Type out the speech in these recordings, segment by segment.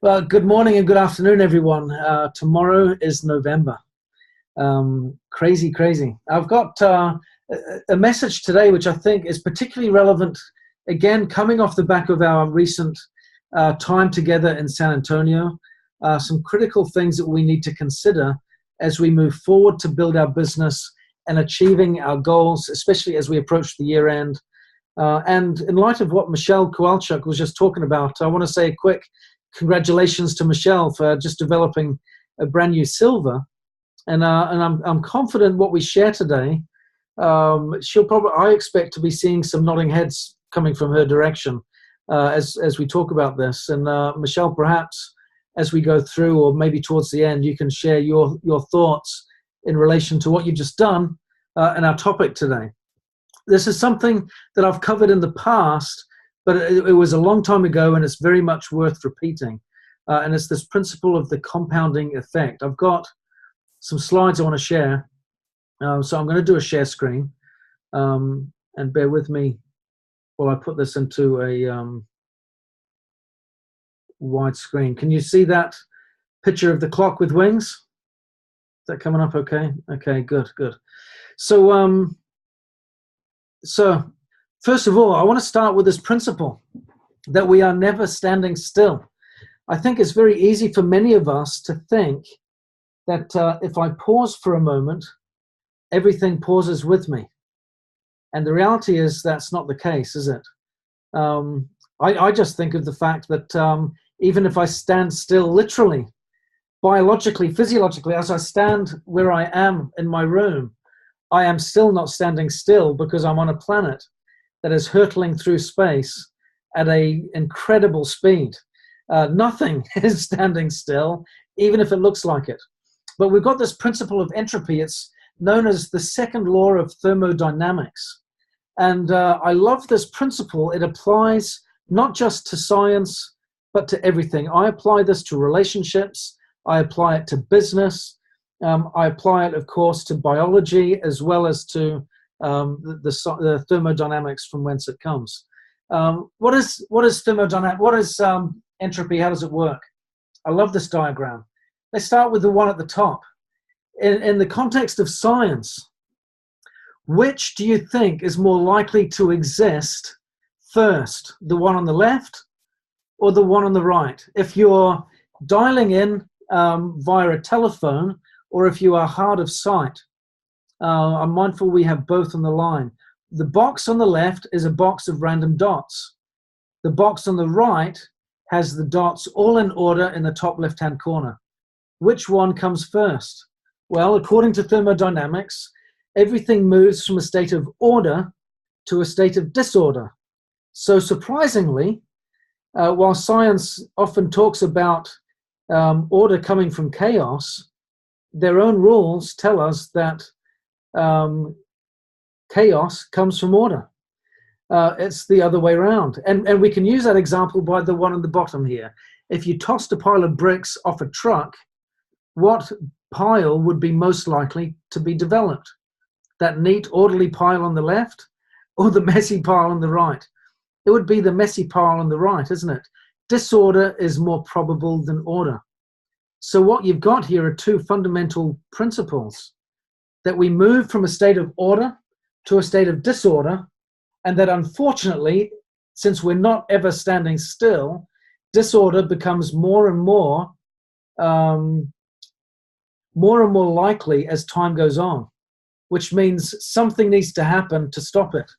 Well, good morning and good afternoon, everyone. Tomorrow is November. Crazy, crazy. I've got a message today which I think is particularly relevant, again, coming off the back of our recent time together in San Antonio. Some critical things that we need to consider as we move forward to build our business and achieving our goals, especially as we approach the year end. And in light of what Michelle Kowalchuk was just talking about, I want to say a quick congratulations to Michelle for just developing a brand new silver. And I'm confident what we share today, I expect to be seeing some nodding heads coming from her direction as we talk about this. And Michelle, perhaps as we go through, or maybe towards the end, you can share your thoughts in relation to what you've just done and our topic today. This is something that I've covered in the past, but it was a long time ago, and it's very much worth repeating. And it's this principle of the compounding effect. I've got some slides I want to share. So I'm going to do a share screen. And bear with me while I put this into a wide screen. Can you see that picture of the clock with wings? Is that coming up okay? Okay, good, good. So first of all, I want to start with this principle that we are never standing still. I think it's very easy for many of us to think that if I pause for a moment, everything pauses with me. And the reality is that's not the case, is it? I just think of the fact that even if I stand still, literally, biologically, physiologically, as I stand where I am in my room, I am still not standing still because I'm on a planet that is hurtling through space at an incredible speed. Nothing is standing still, even if it looks like it. But we've got this principle of entropy. It's known as the second law of thermodynamics. And I love this principle. It applies not just to science, but to everything. I apply this to relationships. I apply it to business. I apply it, of course, to biology as well as to the thermodynamics from whence it comes. What is thermodynamics? What is entropy? How does it work? I love this diagram. Let's start with the one at the top. In the context of science, which do you think is more likely to exist first, the one on the left or the one on the right? If you're dialing in via a telephone, or if you are hard of sight. I'm mindful we have both on the line. The box on the left is a box of random dots. The box on the right has the dots all in order in the top left-hand corner. Which one comes first? Well, according to thermodynamics, everything moves from a state of order to a state of disorder. So surprisingly, while science often talks about order coming from chaos, their own rules tell us that chaos comes from order. It's the other way around. And we can use that example by the one on the bottom here. If you tossed a pile of bricks off a truck, what pile would be most likely to be developed? That neat, orderly pile on the left or the messy pile on the right? It would be the messy pile on the right, isn't it? Disorder is more probable than order. So what you've got here are two fundamental principles, that we move from a state of order to a state of disorder, and that unfortunately, since we're not ever standing still, disorder becomes more and more likely as time goes on, which means something needs to happen to stop it.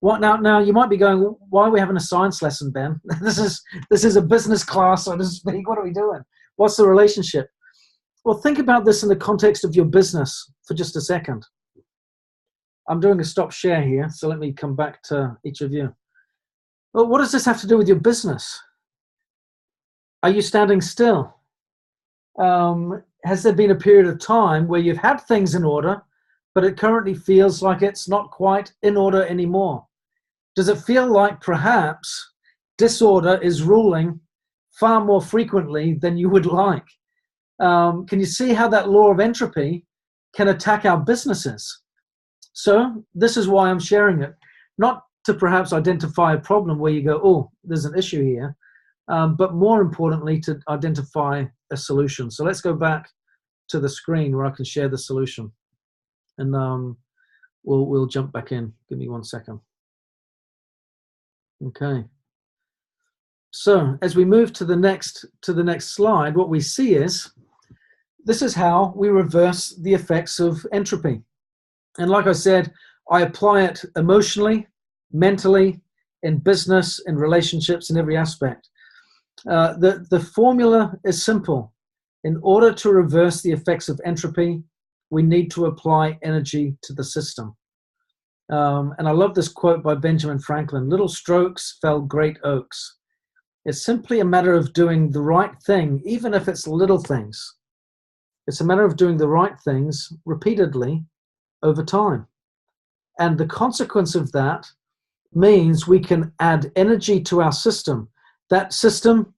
What now you might be going, why are we having a science lesson, Ben? This is a business class, so to speak. What are we doing? What's the relationship? Well, think about this in the context of your business for just a second. I'm doing a stop share here, so let me come back to each of you. Well, what does this have to do with your business? Are you standing still? Has there been a period of time where you've had things in order, but it currently feels like it's not quite in order anymore? Does it feel like perhaps disorder is ruling far more frequently than you would like? Can you see how that law of entropy can attack our businesses? So this is why I'm sharing it. Not to perhaps identify a problem where you go, oh, there's an issue here, but more importantly, to identify a solution. So let's go back to the screen where I can share the solution, and we'll jump back in. Give me 1 second. Okay. So as we move to the next slide, what we see is this is how we reverse the effects of entropy. And like I said, I apply it emotionally, mentally, in business, in relationships, in every aspect. The formula is simple. In order to reverse the effects of entropy, we need to apply energy to the system. And I love this quote by Benjamin Franklin: "Little strokes fell great oaks." It's simply a matter of doing the right thing, even if it's little things. It's a matter of doing the right things repeatedly over time. And the consequence of that means we can add energy to our system. That system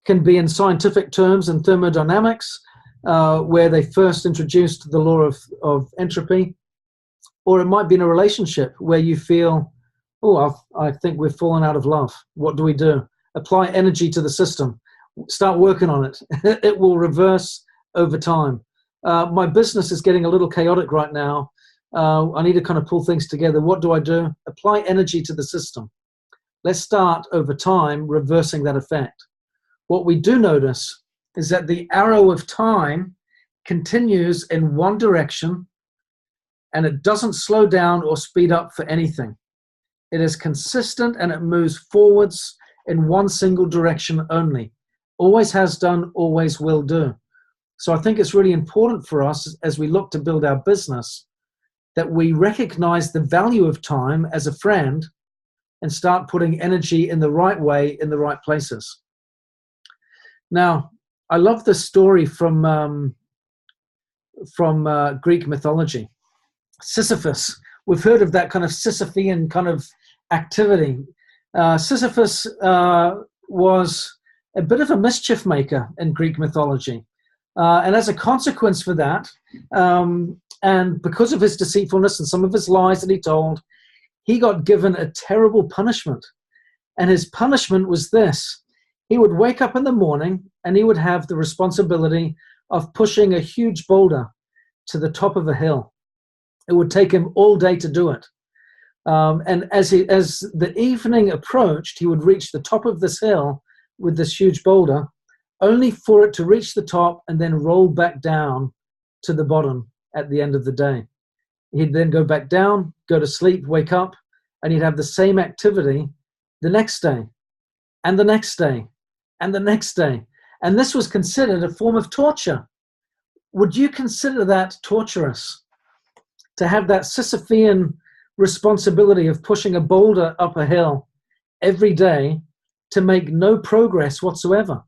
can be in scientific terms in thermodynamics, where they first introduced the law of entropy, or it might be in a relationship where you feel, oh, I think we've fallen out of love. What do we do? Apply energy to the system. Start working on it. It will reverse over time. My business is getting a little chaotic right now. I need to kind of pull things together. What do? Apply energy to the system. Let's start over time reversing that effect. What we do notice is that the arrow of time continues in one direction, and it doesn't slow down or speed up for anything. It is consistent and it moves forwards in one single direction only. Always has done, always will do. So I think it's really important for us as we look to build our business that we recognize the value of time as a friend and start putting energy in the right way, in the right places. Now, I love this story from Greek mythology. Sisyphus. We've heard of that kind of Sisyphean kind of activity. Sisyphus was a bit of a mischief maker in Greek mythology. And as a consequence for that, and because of his deceitfulness and some of his lies that he told, he got given a terrible punishment. And his punishment was this: he would wake up in the morning and he would have the responsibility of pushing a huge boulder to the top of a hill. It would take him all day to do it. And as the evening approached, he would reach the top of this hill with this huge boulder, only for it to reach the top and then roll back down to the bottom at the end of the day. He'd then go back down, go to sleep, wake up, and he'd have the same activity the next day, and the next day, and the next day. And this was considered a form of torture. Would you consider that torturous? To have that Sisyphean responsibility of pushing a boulder up a hill every day to make no progress whatsoever?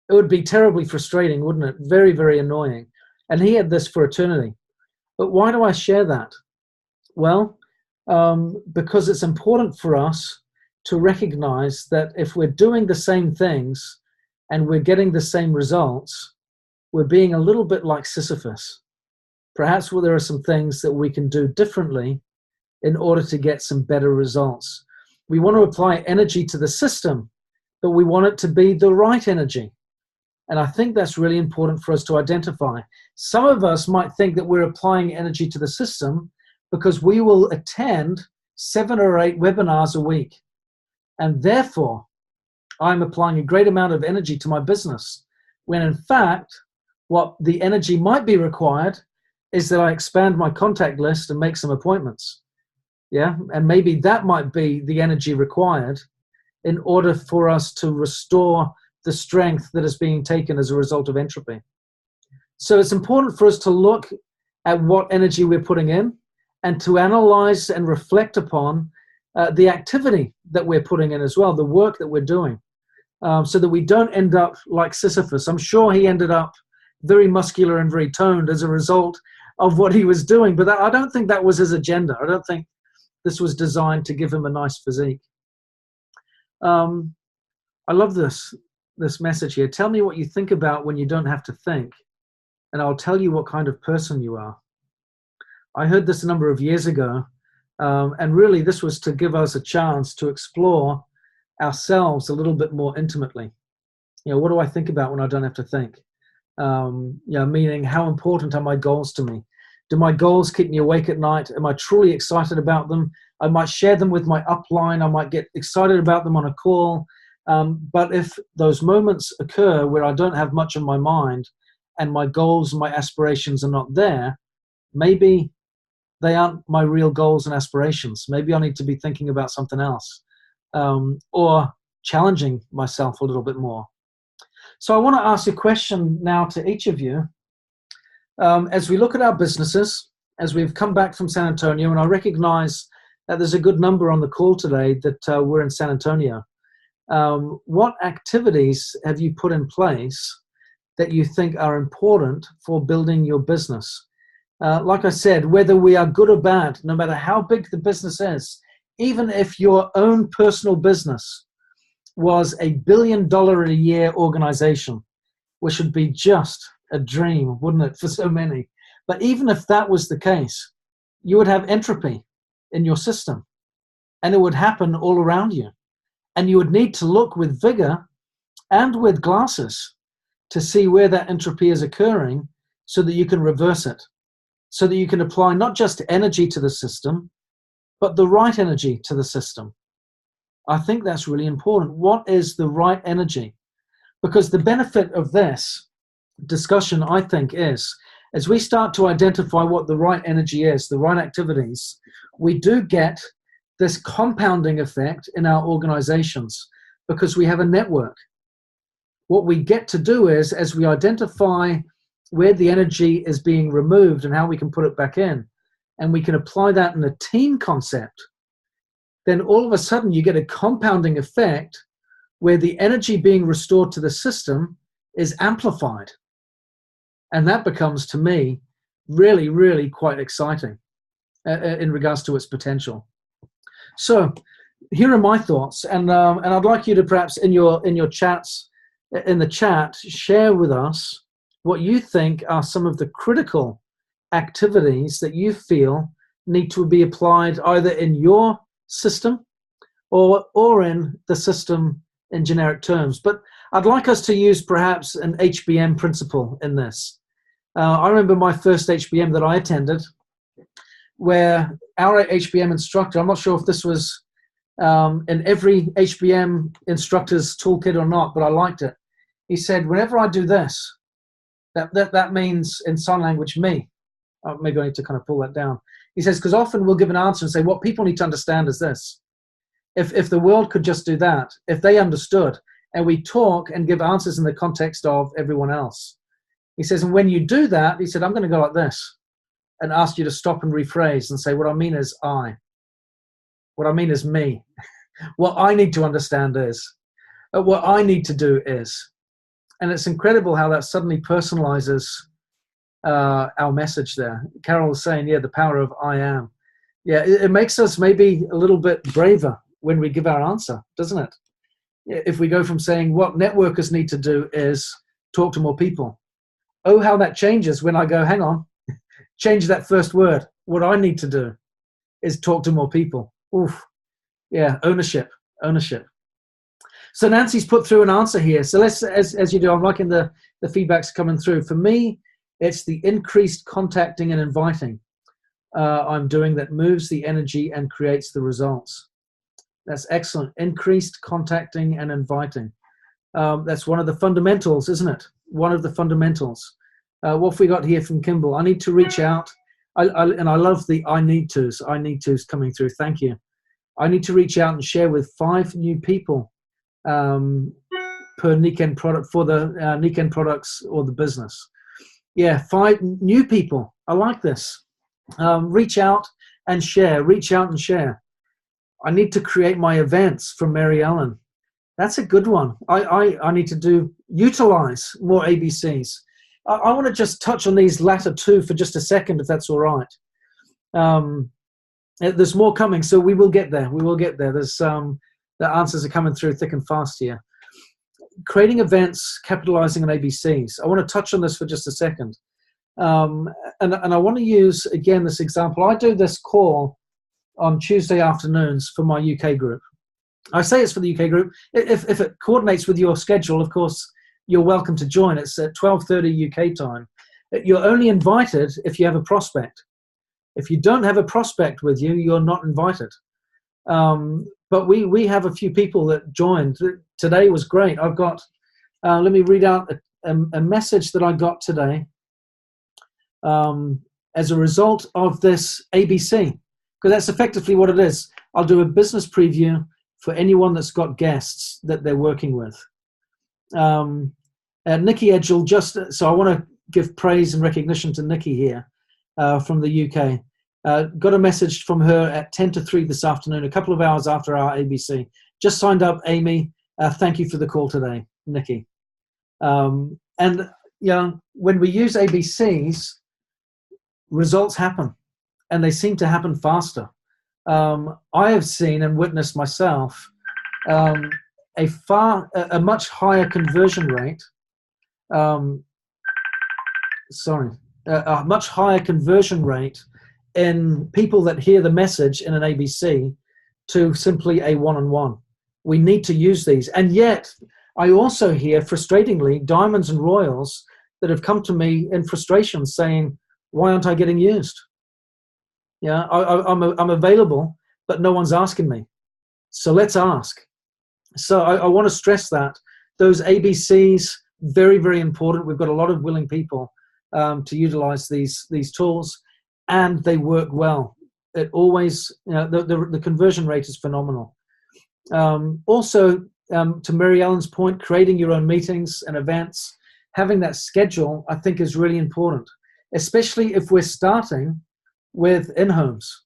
It would be terribly frustrating, wouldn't it? Very, very annoying. And he had this for eternity. But why do I share that? Well, because it's important for us to recognize that if we're doing the same things and we're getting the same results, we're being a little bit like Sisyphus. Perhaps there are some things that we can do differently in order to get some better results. We want to apply energy to the system, but we want it to be the right energy. And I think that's really important for us to identify. Some of us might think that we're applying energy to the system because we will attend 7 or 8 webinars a week. And therefore, I'm applying a great amount of energy to my business, when in fact, what the energy might be required is that I expand my contact list and make some appointments. Yeah, and maybe that might be the energy required in order for us to restore the strength that is being taken as a result of entropy. So it's important for us to look at what energy we're putting in and to analyze and reflect upon the activity that we're putting in as well, the work that we're doing, so that we don't end up like Sisyphus. I'm sure he ended up very muscular and very toned as a result of what he was doing, but I don't think that was his agenda. I don't think this was designed to give him a nice physique. I love this message here. Tell me what you think about when you don't have to think, and I'll tell you what kind of person you are. I heard this a number of years ago, and really this was to give us a chance to explore ourselves a little bit more intimately. What do I think about when I don't have to think? Meaning, how important are my goals to me? Do my goals keep me awake at night? Am I truly excited about them? I might share them with my upline. I might get excited about them on a call. But if those moments occur where I don't have much on my mind and my goals and my aspirations are not there, maybe they aren't my real goals and aspirations. Maybe I need to be thinking about something else, or challenging myself a little bit more. So I want to ask a question now to each of you. As we look at our businesses, as we've come back from San Antonio, and I recognize that there's a good number on the call today that we're in San Antonio. What activities have you put in place that you think are important for building your business? Like I said, whether we are good or bad, no matter how big the business is, even if your own personal business was $1 billion a year organization, which would be just a dream, wouldn't it, for so many? But even if that was the case, you would have entropy in your system, and it would happen all around you. And you would need to look with vigor and with glasses to see where that entropy is occurring so that you can reverse it, so that you can apply not just energy to the system, but the right energy to the system. I think that's really important. What is the right energy? Because the benefit of this discussion, I think, is as we start to identify what the right energy is, the right activities, we do get this compounding effect in our organizations because we have a network. What we get to do is, as we identify where the energy is being removed and how we can put it back in, and we can apply that in a team concept, then all of a sudden you get a compounding effect where the energy being restored to the system is amplified. And that becomes, to me, really, really quite exciting in regards to its potential. So here are my thoughts, and I'd like you to perhaps in your chats, in the chat, share with us what you think are some of the critical activities that you feel need to be applied either in your system or in the system in generic terms. But I'd like us to use perhaps an HBM principle in this. I remember my first HBM that I attended, where our HBM instructor, I'm not sure if this was in every HBM instructor's toolkit or not, but I liked it. He said, whenever I do this, that means in sign language me. Maybe I need to kind of pull that down. He says, because often we'll give an answer and say, what people need to understand is this. If the world could just do that, if they understood, and we talk and give answers in the context of everyone else. He says, and when you do that, he said, I'm going to go like this and ask you to stop and rephrase and say, what I mean is I. What I mean is me. What I need to understand is. What I need to do is. And it's incredible how that suddenly personalizes our message there. Carol was saying, yeah, the power of I am. Yeah, it makes us maybe a little bit braver when we give our answer, doesn't it? If we go from saying what networkers need to do is talk to more people. Oh, how that changes when I go, hang on, change that first word. What I need to do is talk to more people. Oof. Yeah, ownership. So Nancy's put through an answer here. So let's, as you do, I'm liking the feedback's coming through. For me, it's the increased contacting and inviting I'm doing that moves the energy and creates the results. That's excellent. Increased contacting and inviting. That's one of the fundamentals, isn't it? One of the fundamentals. What have we got here from Kimball? I need to reach out. And I love the I need to's. I need to's coming through. Thank you. I need to reach out and share with 5 new people per Niken product for the Niken products or the business. Yeah, 5 new people. I like this. Reach out and share. Reach out and share. I need to create my events from Mary Ellen. That's a good one. I need to utilize more ABCs. I want to just touch on these latter 2 for just a second, if that's all right. There's more coming, so we will get there. We will get there. There's the answers are coming through thick and fast here. Creating events, capitalizing on ABCs. I want to touch on this for just a second. And I want to use, again, this example. I do this call on Tuesday afternoons for my UK group. I say it's for the UK group. If it coordinates with your schedule, of course, you're welcome to join. It's at 12:30 UK time. You're only invited if you have a prospect. If you don't have a prospect with you, you're not invited. But we have a few people that joined. Today was great. I've got, let me read out a message that I got today as a result of this ABC, because that's effectively what it is. I'll do a business preview for anyone that's got guests that they're working with. Nikki Edgell, so I want to give praise and recognition to Nikki here from the UK. Got a message from her at 10 to 3 this afternoon, a couple of hours after our ABC. Just signed up, Amy. Thank you for the call today, Nikki. And when we use ABCs, results happen, and they seem to happen faster. I have seen and witnessed myself a much higher conversion rate. A much higher conversion rate in people that hear the message in an ABC to simply a one-on-one. We need to use these. And yet, I also hear, frustratingly, diamonds and royals that have come to me in frustration saying, why aren't I getting used? Yeah, I'm available, but no one's asking me. So let's ask. So I want to stress that. Those ABCs, very, very important. We've got a lot of willing people to utilize these tools, and they work well. It always, the conversion rate is phenomenal. Also, to Mary Ellen's point, creating your own meetings and events, having that schedule, I think, is really important, especially if we're starting with in-homes,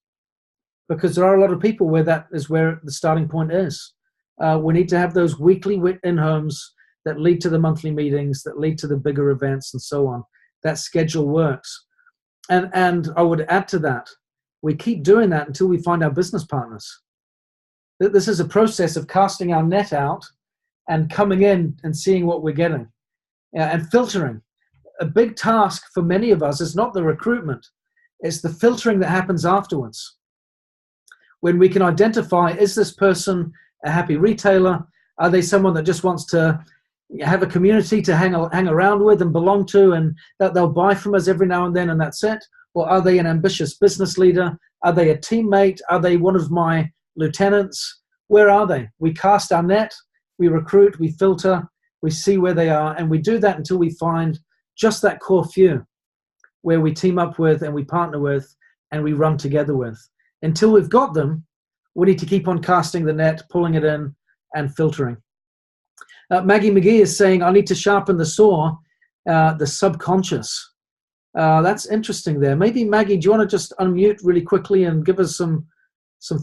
because there are a lot of people where that is where the starting point is. We need to have those weekly in-homes that lead to the monthly meetings, that lead to the bigger events, and so on. That schedule works. And I would add to that, we keep doing that until we find our business partners. This is a process of casting our net out and coming in and seeing what we're getting and filtering. A big task for many of us is not the recruitment, it's the filtering that happens afterwards. When we can identify, is this person a happy retailer? Are they someone that just wants to have a community to hang around with and belong to, and that they'll buy from us every now and then and that's it? Or are they an ambitious business leader? Are they a teammate? Are they one of my lieutenants? Where are they? We cast our net, we recruit, we filter, we see where they are, and we do that until we find just that core few where we team up with and we partner with and we run together with. Until we've got them, we need to keep on casting the net, pulling it in and filtering. Maggie McGee is saying, I need to sharpen the saw, the subconscious. That's interesting there. Maybe, Maggie, do you want to just unmute really quickly and give us some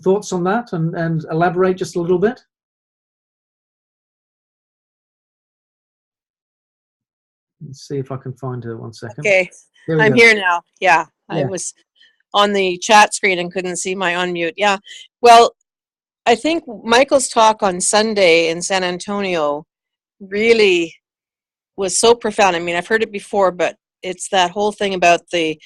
thoughts on that and elaborate just a little bit? Let's see if I can find her. 1 second. Okay, I'm here now. Yeah, I was on the chat screen and couldn't see my unmute. Yeah, well, I think Michael's talk on Sunday in San Antonio really was so profound. I mean, I've heard it before, but it's that whole thing about the,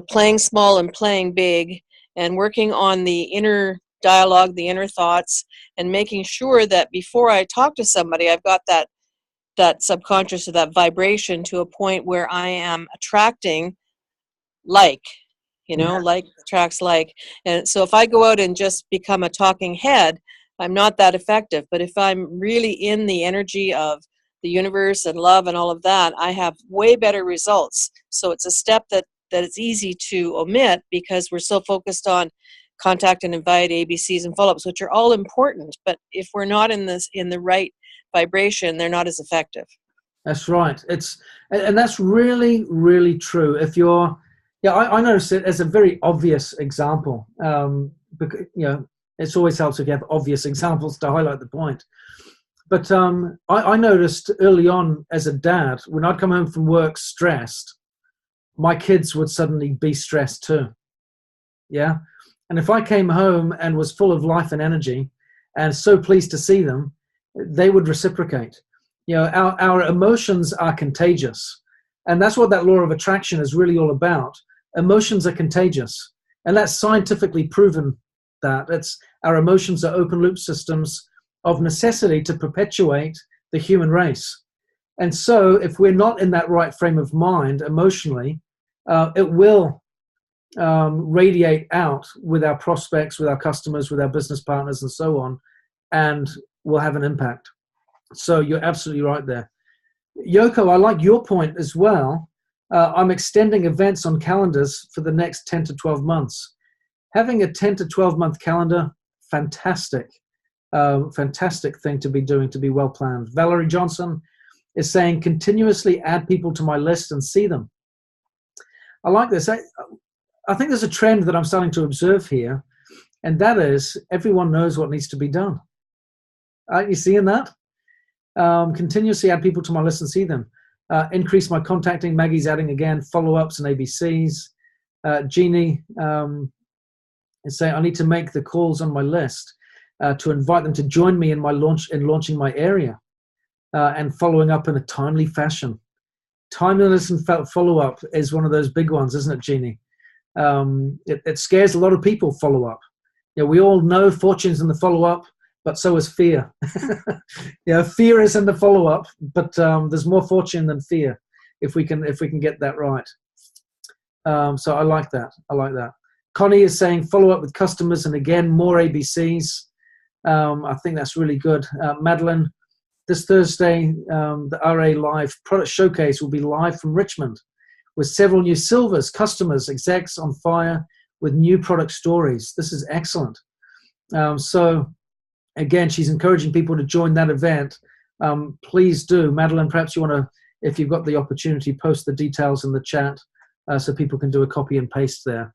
playing small and playing big and working on the inner dialogue, the inner thoughts, and making sure that before I talk to somebody, I've got that subconscious or that vibration to a point where I am attracting like attracts like. And so if I go out and just become a talking head, I'm not that effective. But if I'm really in the energy of the universe and love and all of that, I have way better results. So it's a step that it's easy to omit because we're so focused on contact and invite, ABCs and follow-ups, which are all important. But if we're not in the right vibration, they're not as effective. That's right. And that's really, really true. If you're, I notice it as a very obvious example. Because, it always helps if you have obvious examples to highlight the point. But I noticed early on as a dad, when I'd come home from work stressed, my kids would suddenly be stressed too. Yeah. And if I came home and was full of life and energy and so pleased to see them, they would reciprocate. Our emotions are contagious. And that's what that law of attraction is really all about. Emotions are contagious. And that's scientifically proven that. Our emotions are open loop systems. of necessity to perpetuate the human race. And so if we're not in that right frame of mind emotionally, it will radiate out with our prospects, with our customers, with our business partners, and so on, and will have an impact. So you're absolutely right there. Yoko, I like your point as well. I'm extending events on calendars for the next 10 to 12 months. Having a 10 to 12 month calendar, fantastic. Fantastic thing to be doing, to be well planned. Valerie Johnson is saying, continuously add people to my list and see them. I like this. I think there's a trend that I'm starting to observe here, and that is everyone knows what needs to be done. Are you seeing that? Continuously add people to my list and see them. Increase my contacting. Maggie's adding again, follow-ups and ABCs. Jeannie is saying, I need to make the calls on my list to invite them to join me in my launching my area and following up in a timely fashion. Timeliness and follow-up is one of those big ones, isn't it, Jeannie? It scares a lot of people, follow-up. We all know fortune's in the follow-up, but so is fear. Fear is in the follow-up, but there's more fortune than fear if we can get that right. So I like that. Connie is saying follow up with customers, and again, more ABCs. I think that's really good. Madeline, this Thursday, the RA Live product showcase will be live from Richmond with several new silvers, customers, execs on fire with new product stories. This is excellent. So again, she's encouraging people to join that event. Please do. Madeline, perhaps you want to, if you've got the opportunity, post the details in the chat so people can do a copy and paste there.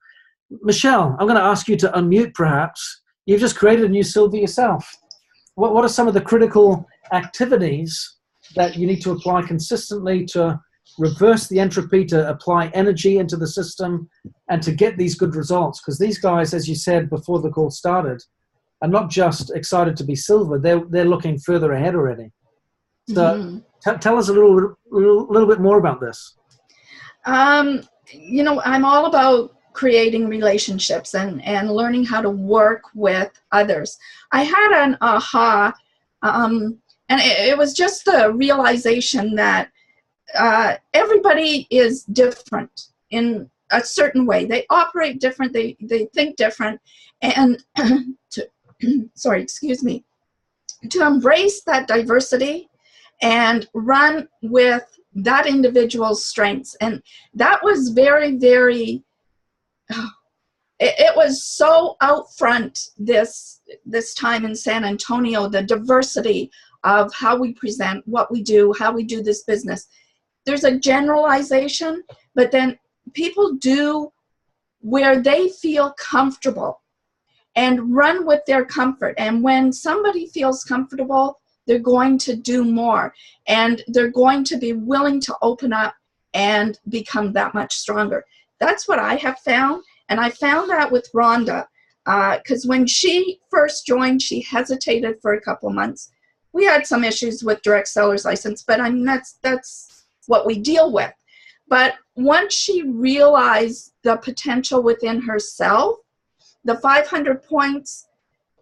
Michelle, I'm going to ask you to unmute perhaps. You've just created a new silver yourself. What are some of the critical activities that you need to apply consistently to reverse the entropy, to apply energy into the system, and to get these good results? Because these guys, as you said before the call started, are not just excited to be silver, they're looking further ahead already. So tell us a little bit more about this. I'm all about creating relationships and learning how to work with others. I had an aha, and it was just the realization that everybody is different in a certain way. They operate different, they think different, and to embrace that diversity and run with that individual's strengths. And that was very, very, it was so out front this time in San Antonio, the diversity of how we present, what we do, how we do this business. There's a generalization, but then people do where they feel comfortable and run with their comfort. And when somebody feels comfortable, they're going to do more, and they're going to be willing to open up and become that much stronger. That's what I have found, and I found that with Rhonda, because when she first joined, she hesitated for a couple months. We had some issues with direct seller's license, but I mean, that's what we deal with. But once she realized the potential within herself, the 500 points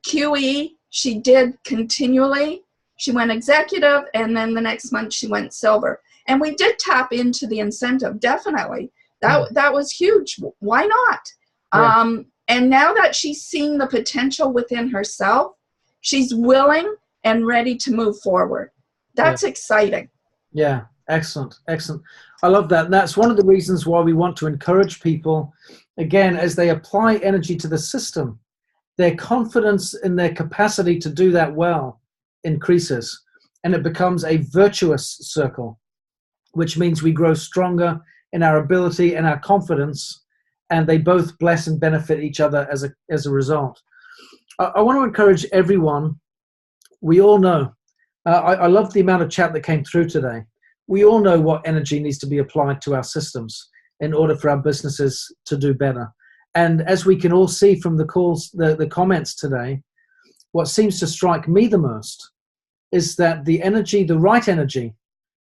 QE she did continually. She went executive, and then the next month she went silver. And we did tap into the incentive, definitely. That was huge. Why not? Yeah. And now that she's seen the potential within herself, she's willing and ready to move forward. That's exciting. Yeah, excellent, excellent. I love that. And that's one of the reasons why we want to encourage people, again, as they apply energy to the system, their confidence in their capacity to do that well increases, and it becomes a virtuous circle, which means we grow stronger in our ability and our confidence, and they both bless and benefit each other as a result. I want to encourage everyone. We all know, I love the amount of chat that came through today. We all know what energy needs to be applied to our systems in order for our businesses to do better. And as we can all see from the calls, the comments today, what seems to strike me the most is that the energy, the right energy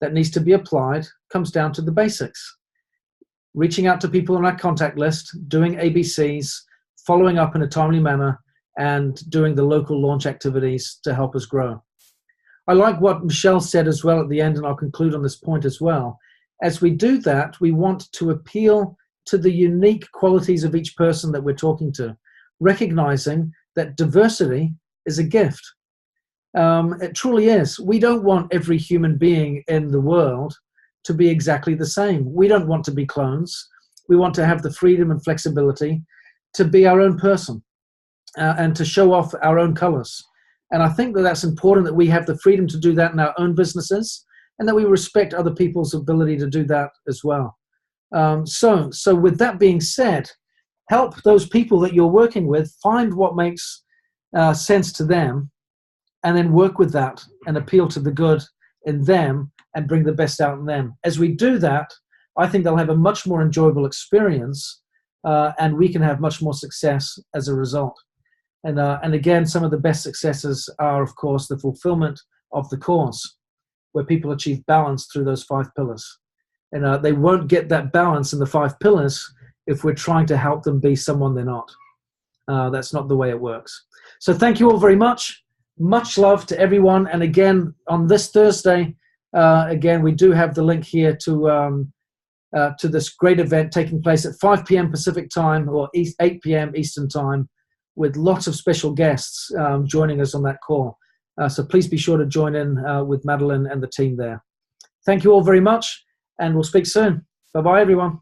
that needs to be applied comes down to the basics. Reaching out to people on our contact list, doing ABCs, following up in a timely manner, and doing the local launch activities to help us grow. I like what Michelle said as well at the end, and I'll conclude on this point as well. As we do that, we want to appeal to the unique qualities of each person that we're talking to, recognizing that diversity is a gift. It truly is. We don't want every human being in the world to be exactly the same. We don't want to be clones. We want to have the freedom and flexibility to be our own person and to show off our own colors. And I think that that's important, that we have the freedom to do that in our own businesses, and that we respect other people's ability to do that as well. So with that being said, help those people that you're working with find what makes sense to them, and then work with that and appeal to the good in them and bring the best out in them. As we do that, I think they'll have a much more enjoyable experience, and we can have much more success as a result. And again, some of the best successes are, of course, the fulfillment of the cause, where people achieve balance through those 5 pillars. And they won't get that balance in the 5 pillars if we're trying to help them be someone they're not. That's not the way it works. So thank you all very much. Much love to everyone. And again, on this Thursday, again, we do have the link here to this great event taking place at 5 p.m. Pacific time, or 8 p.m. Eastern time, with lots of special guests joining us on that call. So please be sure to join in with Madeline and the team there. Thank you all very much, and we'll speak soon. Bye-bye, everyone.